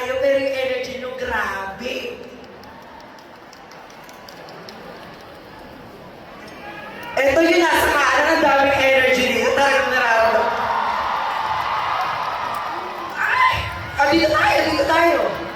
tayo, pero yung energy nyo, grabe. Ito yung nasa kanan, ang daming energy dito. Talagang nararamdaman. Ay! Ah, dito tayo, dito tayo.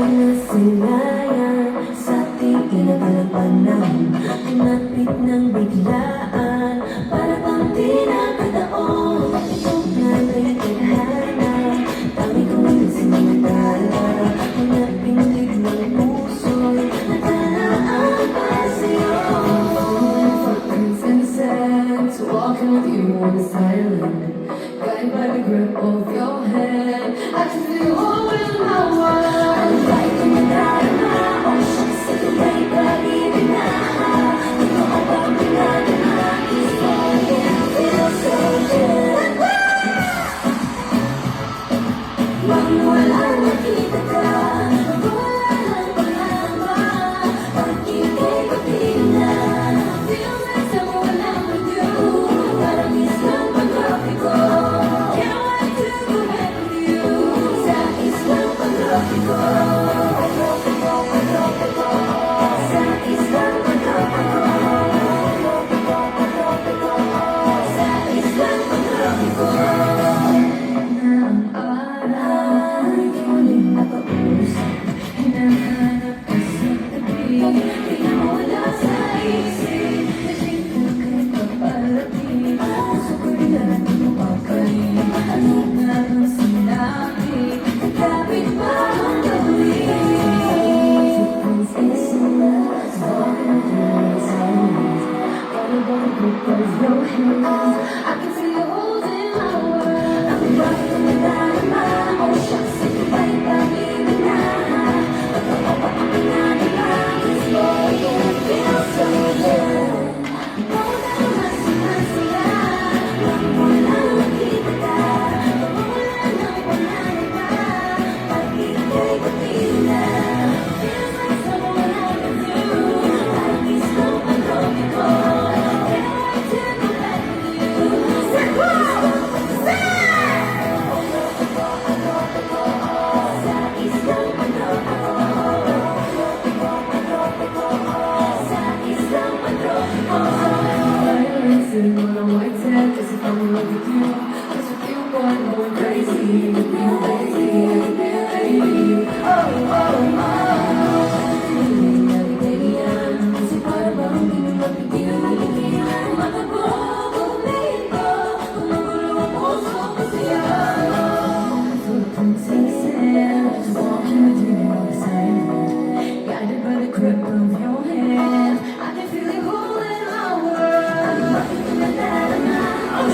Nasilayan sa ating pinagalapanan, pinapit ng biglaan, para bang di nakataon. Itong nanay tadhana, dami kong sinamantala, mga pindig ng puso'y natalaan para sa'yo. Footprints and sands, walking with you on the silent, guided by the grip of your hand. I can feel you all in my world. I can feel you holding my world. I'm rocking the dynamite. Oh, shucks, if you wait, baby, now. This boy, it feels so good. Oh, now I'm wala kita. Wala na. Pag-ibig ko tila. Feels like someone I can do. Parang gusto pag-ibig ko. Sitting on a white tag, just if I'm in love with you. Cause with you, boy, I'm going crazy. With you, lazy, I can be a lady. Oh, oh, oh. Feeling every day, I'm kasi para bang pinipagpipili. Matapo, kumito, kumugulo ang puso ko sa'yo. Footprints in the sand, just walking with you on the silent, guided by the grip of your hand. I can feel you holding my world. Oh,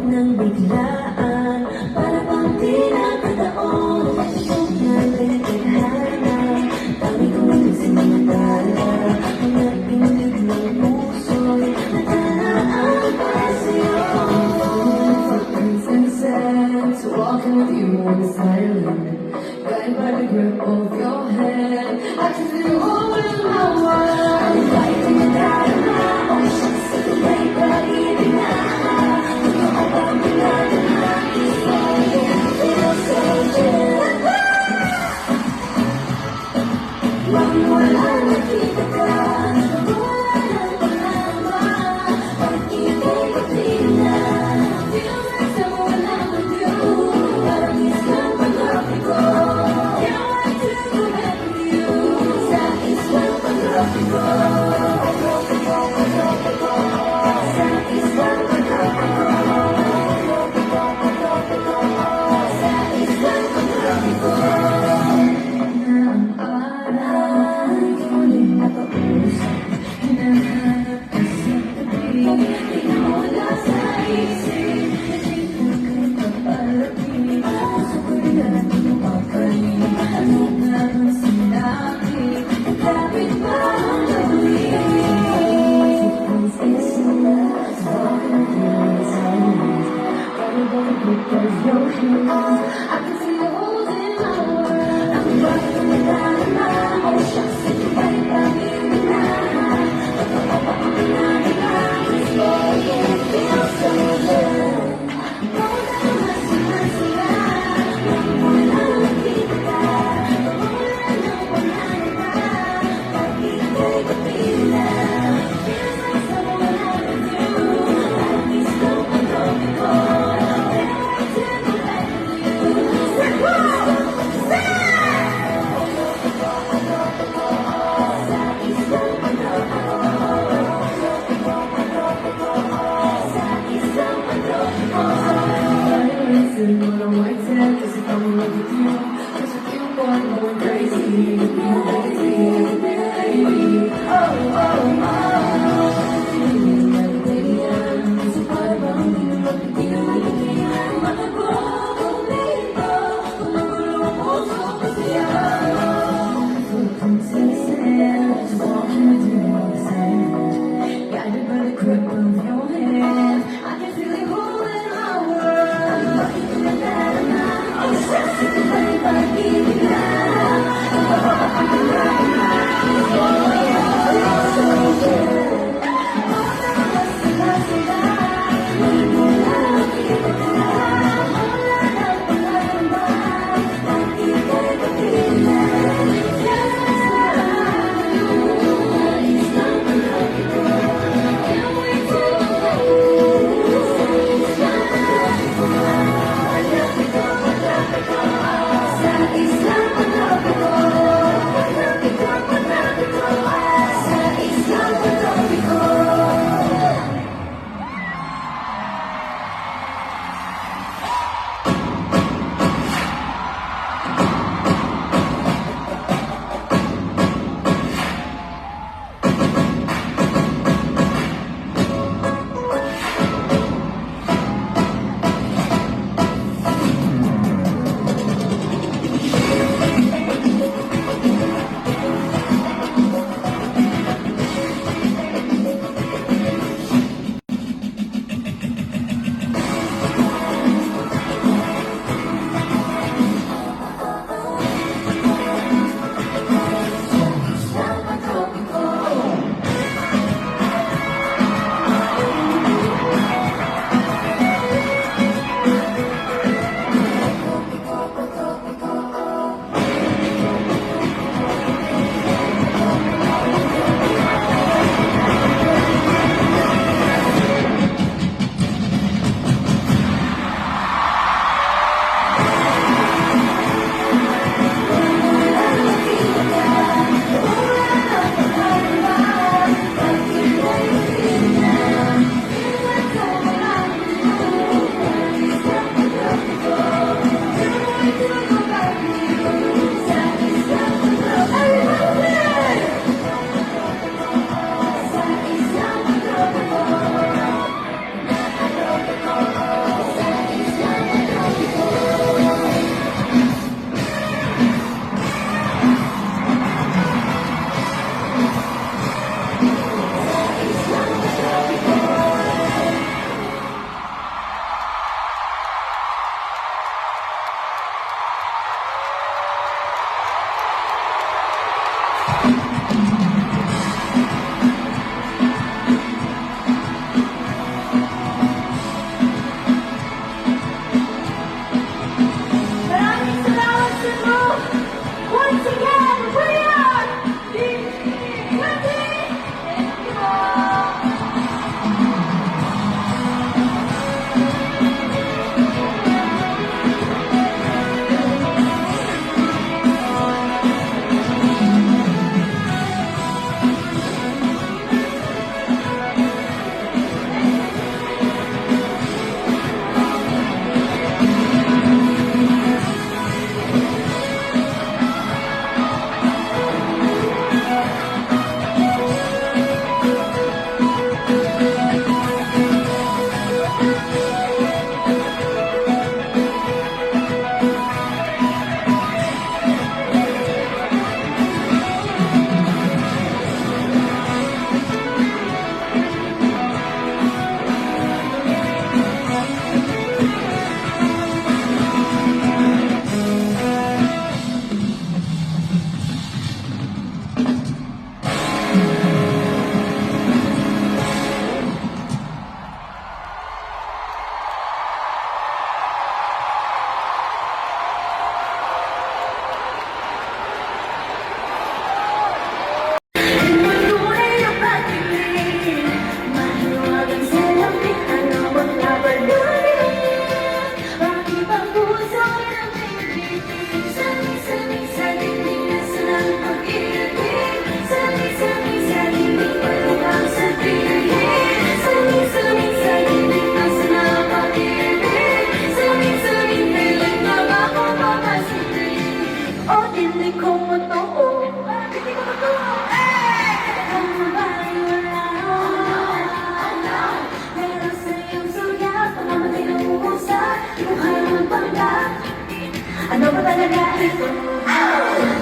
ng biglaan, para bang di nakataon. Ito nga ba'y tadhana, dami kong sinatala, mga pindig ng puso'y nataraan para sa'yo. Footprints and sands, walking with you on the silent, guided by the grip of your hand. I can feel all in my world. I'm fighting the dark, oceans to the lake, but even now, you're all about me, like a happy fire. Feel so good. Wala nakita ka, wala nang palama, pag-ibig ko tingnan. Feels like someone I'm with you, parang isang pag-grafiko. Can't wait to go back with you, sa isang pag-grafiko. Sa isang pag-grafiko. Sa isang pag-grafiko. Na ang araw ay muling napausap, hinahanap ka sa tabi, di na wala sa isip, naging kay papalapit, puso ko'y natin mapakalim, ano nga bang sinabi, kapit ba ang gawin?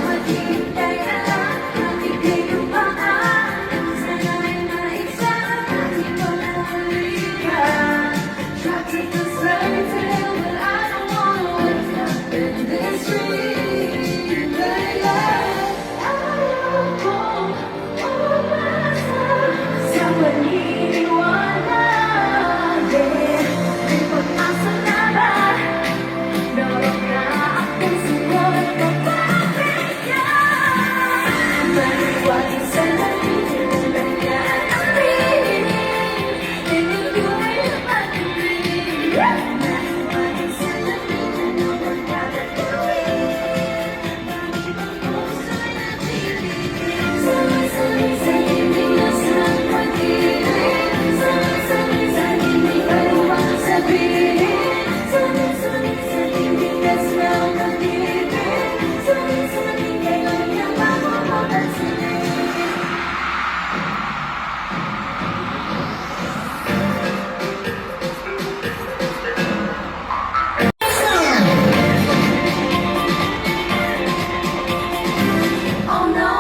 Maghihintay ka lang, magbigay ng paan. Sana'y maisama, di mo na ulihan. Try to decide today, but I don't wanna wake up in this dream, baby. Ayoko umasa sa paniniwala, yeah. May pag-asa na ba? Meron na akong sunod na pagbigyan. Maniwala sa lalim ng ganyan ang piling. Tinuluay na pag-ibig. Maniwala sa lalim na naman gagawin. Bakit ang puso'y natitigil? Sabay-sabay sa ibig na sarang pag-ibig. Sabay-sabay sa ibig bago ang sabihin. Sabay-sabay sa ibig na sarang pag-ibig. Sabay-sabay ngayon niya bago mapansinin. Oh no.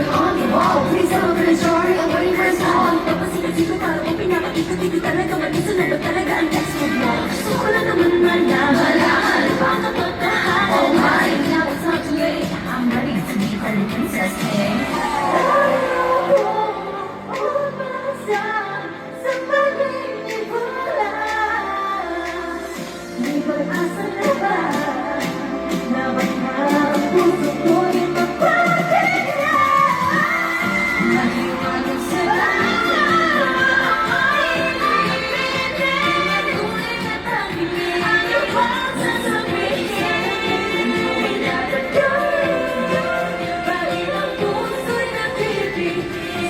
On the wall, please tell me the story of when you first called. Papasikot-sikot para mo pinapakikot-ikot talaga. Mag-isa na ba talaga ang text mo? Gusto ko lang naman malaman bang katotohanan. Oh my, now it's not too late. I'm ready to meet the princess king. Ayoko umasa sa paniniwala. May pag-asa na ba? Na baka ang puso ko'y mapagkakala. Maliwanag sa langit na iibigin. Tunay na tangingin. Ano bang sasabihin? Pinapagawin. Bakit ang puso'y nagpipig?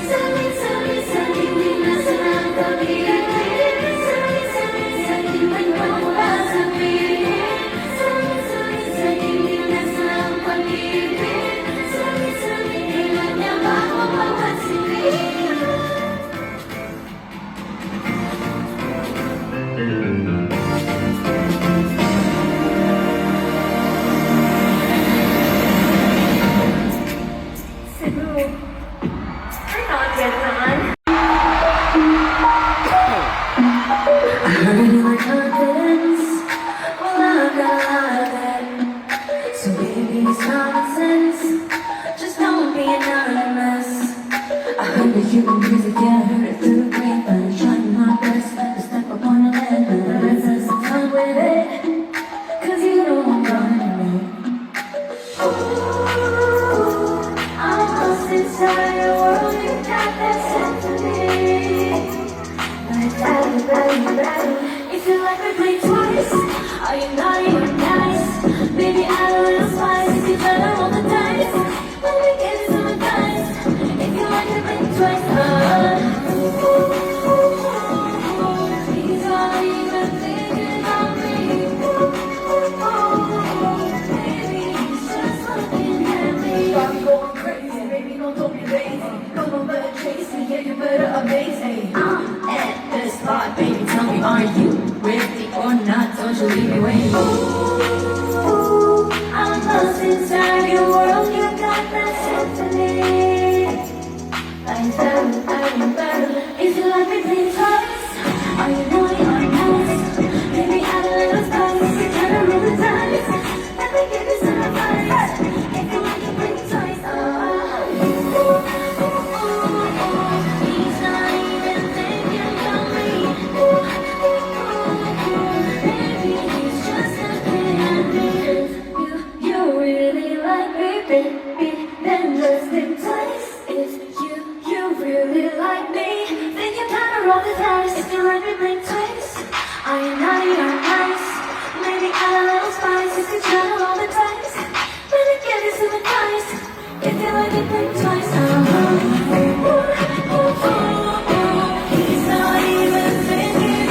Sabi-sabi sa hindi na sarang pag-ibig. Sabi-sabi sa hindi man mapasabihin. Sabi-sabi sa hindi na sarang pag-ibig. Sabi-sabi kailan niya bago mapansinin. Cebu, we're not yet done. I heard you like confidence. Well, I got a lot of that. So baby, it's common sense. Just don't be anonymous. I heard that you can music, yeah, I heard it through the grapevine. Trying my best to step up on the land, but let's have some fun with it. 'Cause you know I'm running it. Ooh, I'm lost inside your world. You got that symphony. Like battle. If you like me, play twice. Are you naughty or nice? Baby, add a little spice. If you try to roll the dice, let me give you some advice. If you like me, play twice. He's not even thinking of me. Baby, he's just looking at me. I'm going crazy, baby, no, don't be lazy. Come on, better chase me, yeah, you better amaze me. I'm at the spot, baby, tell me, are you ready or not? Don't you leave me waiting. Ooh, I'm lost inside your world, you got that symphony. I'm better. If you like me, play twice. Are you naughty or nice? Baby, add a little spice. You gotta roll the dice. Let me give you some advice. If you like it, play twice. He's not even thinking of me. Baby, he's just looking at me. You really like me, baby. Then just think twice. If you really like me, then you gotta roll the dice. If you like me, blink twice. Are you naughty or nice? Maybe add a little spice. If you try to roll the dice, let me give you some advice. If you like me, blink twice. He's not even thinking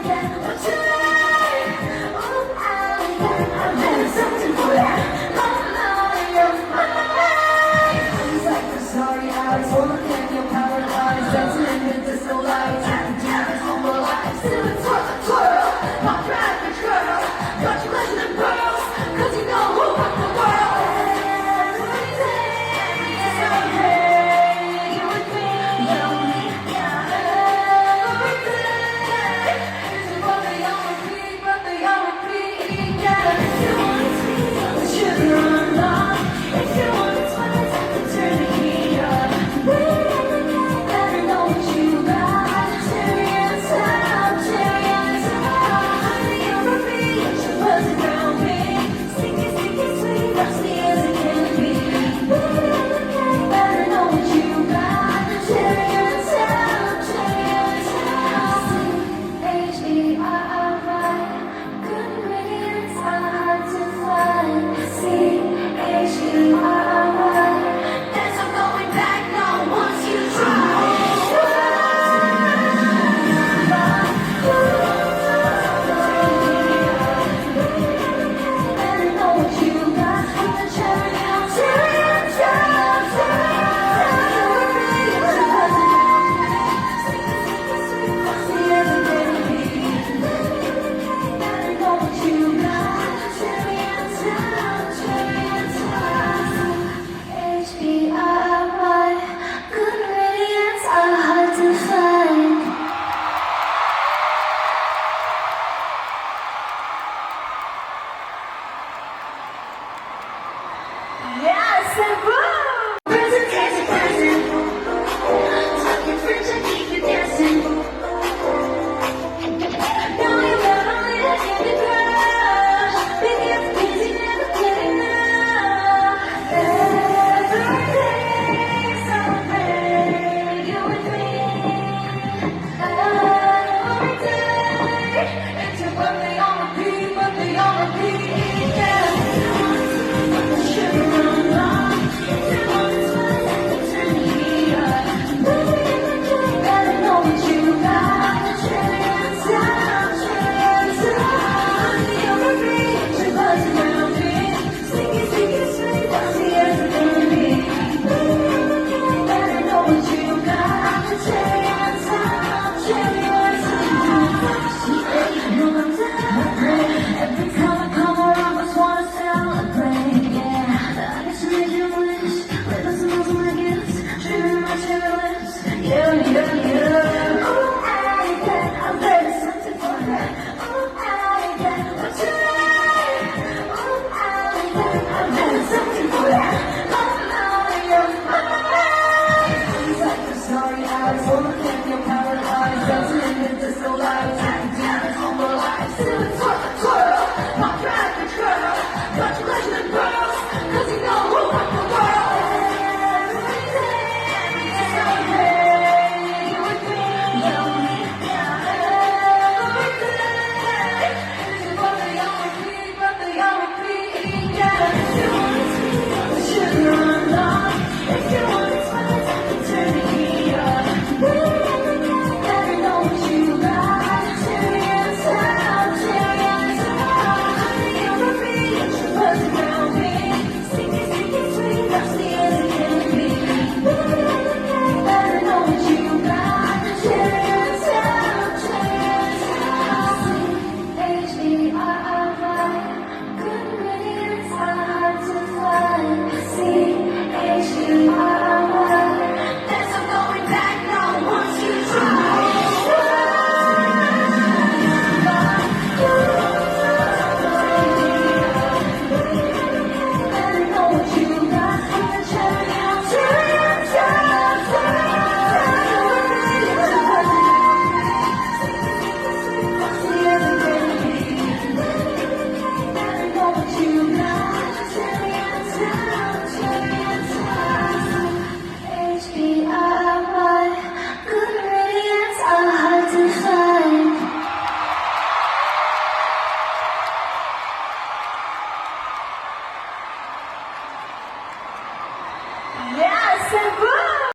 yeah.